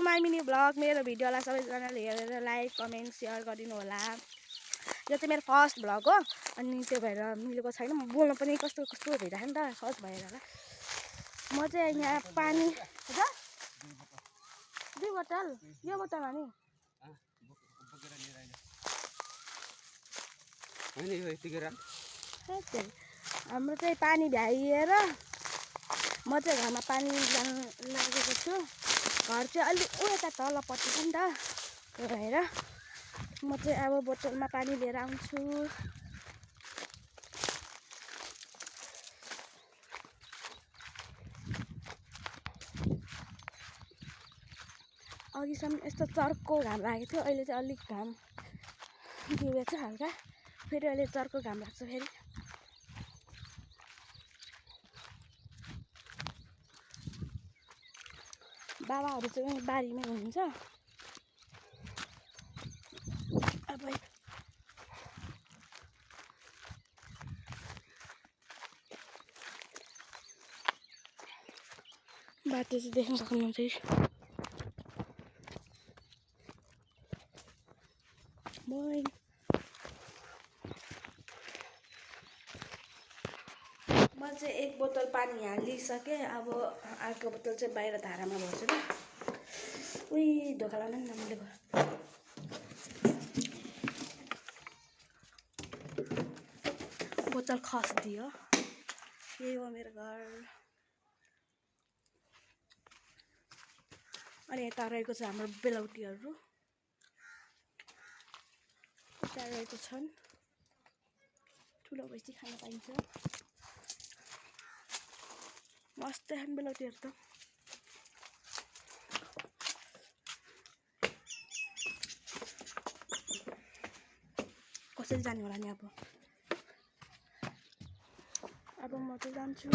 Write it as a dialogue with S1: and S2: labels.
S1: My mini blog. मेरो भिडियोलाई सबैजनाले हेरेर लाइक कमेन्ट सेयर गरिदिनु होला। यो चाहिँ मेरो फर्स्ट भ्लग हो अनि त्यो भएर मिलेको छैन। म बोल्न पनि कस्तो कस्तो भइरहेको नि त फर्स्ट भएर होला। म चाहिँ यहाँ पानी दुई बोतल यो बोतल हो नि हाम्रो चाहिँ पानी भ्याइएर म चाहिँ घरमा पानी ल्याउनु लागेको छु। घर चाहिँ अलिक यता तलपट्टि छ नि त त्यो भएर म चाहिँ अब बोतलमा पानी लिएर आउँछु। अघिसम्म यस्तो चर्को घाम लागेको थियो, अहिले चाहिँ अलिक घाम दिएको छ हल्का। फेरि अहिले चर्को घाम लाग्छ फेरि। बाबाहरू चाहिँ बारीमै हुनुहुन्छ। अब बाटो चाहिँ देख्न सक्नुहुन्छ। म चाहिँ एक बोतल पानी यहाँ लिइसकेँ। अब अर्को बोतल चाहिँ बाहिर धारामा भर्छु नि। उही धोका लाउनु नि हामीले बोतल खस्दियो। यही हो मेरो घर। अनि यता रहेको छ हाम्रो बेलौटीहरू। यता रहेको छन् ठुलो भैँसी खान पाइन्छ। मस्त खान बेलौटीहरू त। कसरी जाने होला नि अब म त जान्छु।